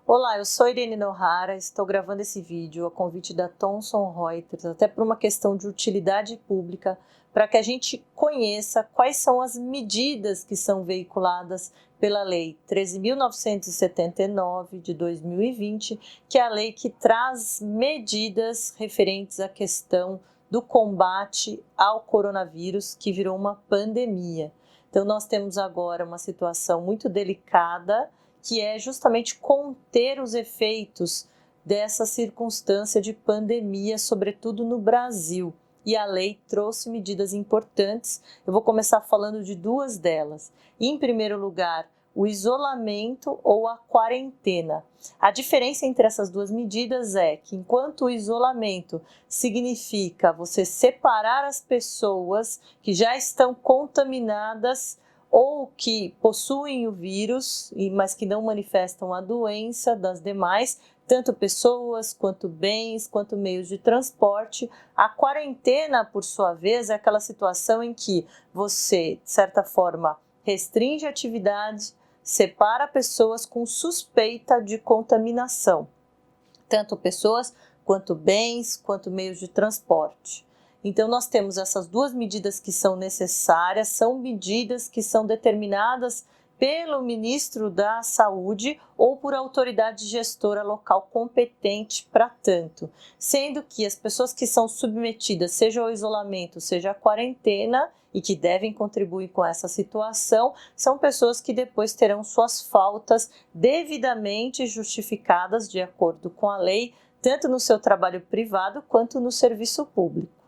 Olá, eu sou Irene Nohara, estou gravando esse vídeo a convite da Thomson Reuters, até por uma questão de utilidade pública, para que a gente conheça quais são as medidas que são veiculadas pela Lei 13.979 de 2020, que é a lei que traz medidas referentes à questão do combate ao coronavírus, que virou uma pandemia. Então, nós temos agora uma situação muito delicada, que é justamente conter os efeitos dessa circunstância de pandemia, sobretudo no Brasil. E a lei trouxe medidas importantes. Eu vou começar falando de duas delas. Em primeiro lugar, o isolamento ou a quarentena. A diferença entre essas duas medidas é que, enquanto o isolamento significa você separar as pessoas que já estão contaminadas ou que possuem o vírus, mas que não manifestam a doença das demais, tanto pessoas, quanto bens, quanto meios de transporte. A quarentena, por sua vez, é aquela situação em que você, de certa forma, restringe atividades, separa pessoas com suspeita de contaminação, tanto pessoas, quanto bens, quanto meios de transporte. Então, nós temos essas duas medidas que são necessárias, são medidas que são determinadas pelo ministro da Saúde ou por autoridade gestora local competente para tanto, sendo que as pessoas que são submetidas, seja ao isolamento, seja à quarentena, e que devem contribuir com essa situação, são pessoas que depois terão suas faltas devidamente justificadas de acordo com a lei, tanto no seu trabalho privado quanto no serviço público.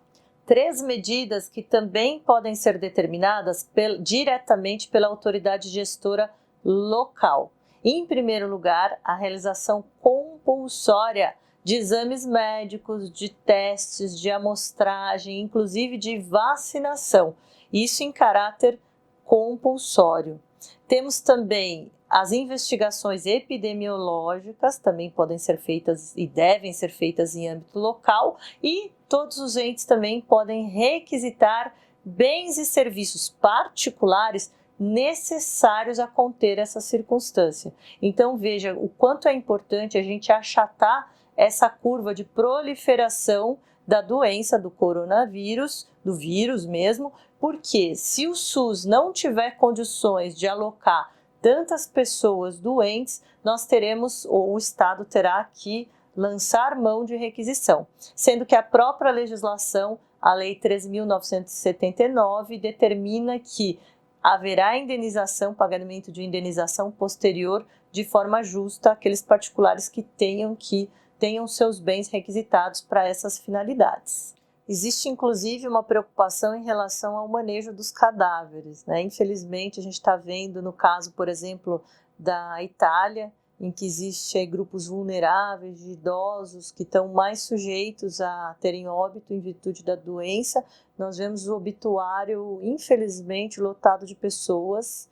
Três medidas que também podem ser determinadas diretamente pela autoridade gestora local. Em primeiro lugar, a realização compulsória de exames médicos, de testes, de amostragem, inclusive de vacinação. Isso em caráter compulsório. Temos também as investigações epidemiológicas, também podem ser feitas e devem ser feitas em âmbito local, e todos os entes também podem requisitar bens e serviços particulares necessários a conter essa circunstância. Então, veja o quanto é importante a gente achatar essa curva de proliferação da doença do coronavírus, do vírus mesmo, porque se o SUS não tiver condições de alocar tantas pessoas doentes, nós teremos, ou o Estado terá que lançar mão de requisição, sendo que a própria legislação, a Lei 13.979, determina que haverá indenização, pagamento de indenização posterior de forma justa àqueles particulares que tenham seus bens requisitados para essas finalidades. Existe, inclusive, uma preocupação em relação ao manejo dos cadáveres, né? Infelizmente, a gente está vendo no caso, por exemplo, da Itália, em que existem grupos vulneráveis de idosos que estão mais sujeitos a terem óbito em virtude da doença. Nós vemos o obituário, infelizmente, lotado de pessoas.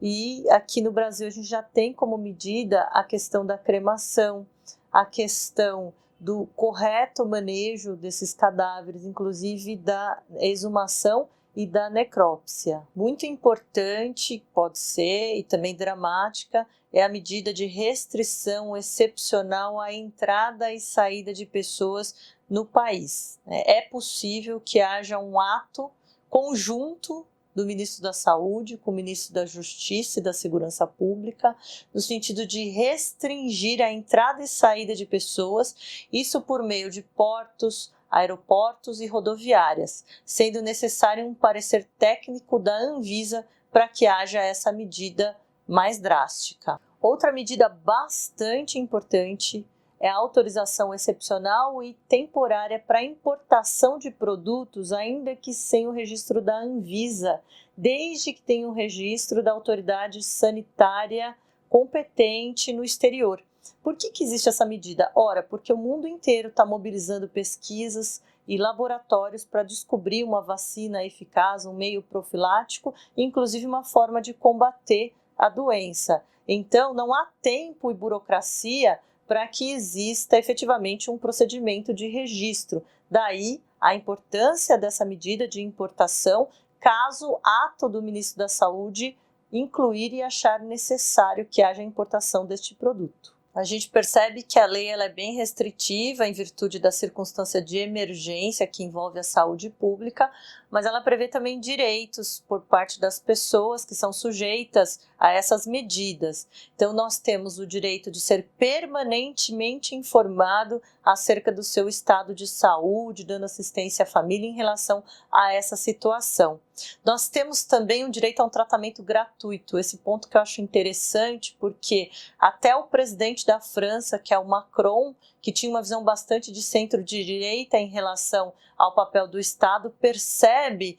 E aqui no Brasil a gente já tem como medida a questão da cremação, a questão do correto manejo desses cadáveres, inclusive da exumação e da necrópsia. Muito importante, pode ser, e também dramática, é a medida de restrição excepcional à entrada e saída de pessoas no país. É possível que haja um ato conjunto do ministro da Saúde com o ministro da Justiça e da Segurança Pública, no sentido de restringir a entrada e saída de pessoas, isso por meio de portos, aeroportos e rodoviárias, sendo necessário um parecer técnico da Anvisa para que haja essa medida mais drástica. Outra medida bastante importante é a autorização excepcional e temporária para importação de produtos, ainda que sem o registro da Anvisa, desde que tenha um registro da autoridade sanitária competente no exterior. Por que existe essa medida? Ora, porque o mundo inteiro está mobilizando pesquisas e laboratórios para descobrir uma vacina eficaz, um meio profilático, inclusive uma forma de combater a doença. Então, não há tempo e burocracia para que exista efetivamente um procedimento de registro. Daí a importância dessa medida de importação, caso ato do ministro da Saúde incluir e achar necessário que haja importação deste produto. A gente percebe que a lei ela é bem restritiva em virtude da circunstância de emergência que envolve a saúde pública, mas ela prevê também direitos por parte das pessoas que são sujeitas a essas medidas. Então, nós temos o direito de ser permanentemente informado acerca do seu estado de saúde, dando assistência à família em relação a essa situação. Nós temos também o direito a um tratamento gratuito, esse ponto que eu acho interessante, porque até o presidente da França, que é o Macron, que tinha uma visão bastante de centro-direita em relação ao papel do Estado, percebe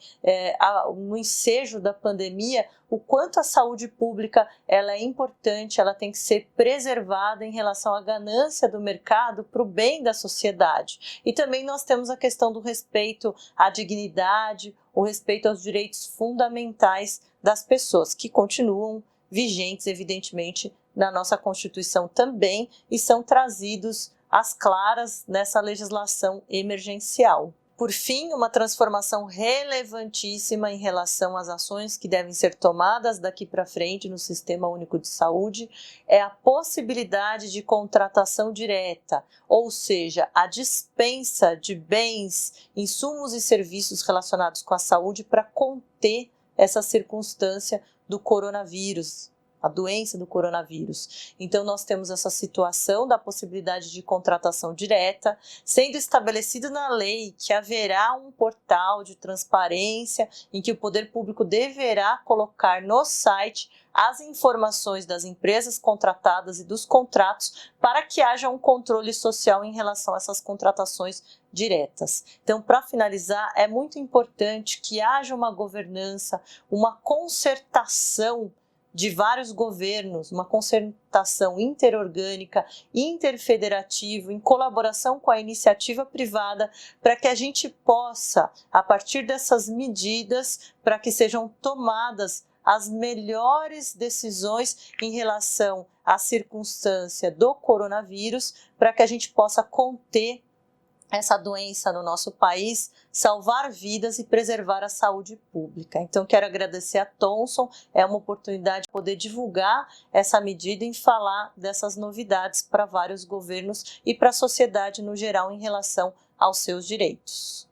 no ensejo da pandemia o quanto a saúde pública ela é importante, ela tem que ser preservada em relação à ganância do mercado para o bem da sociedade. E também nós temos a questão do respeito à dignidade, o respeito aos direitos fundamentais das pessoas, que continuam vigentes, evidentemente, na nossa Constituição também, e são trazidos às claras nessa legislação emergencial. Por fim, uma transformação relevantíssima em relação às ações que devem ser tomadas daqui para frente no Sistema Único de Saúde é a possibilidade de contratação direta, ou seja, a dispensa de bens, insumos e serviços relacionados com a saúde para conter essa circunstância do coronavírus, a doença do coronavírus. Então, nós temos essa situação da possibilidade de contratação direta, sendo estabelecido na lei que haverá um portal de transparência em que o poder público deverá colocar no site as informações das empresas contratadas e dos contratos para que haja um controle social em relação a essas contratações diretas. Então, para finalizar, é muito importante que haja uma governança, uma concertação de vários governos, uma concertação interorgânica, interfederativa, em colaboração com a iniciativa privada, para que a gente possa, a partir dessas medidas, para que sejam tomadas as melhores decisões em relação à circunstância do coronavírus, para que a gente possa conter essa doença no nosso país, salvar vidas e preservar a saúde pública. Então, quero agradecer a Thomson, é uma oportunidade de poder divulgar essa medida e falar dessas novidades para vários governos e para a sociedade no geral em relação aos seus direitos.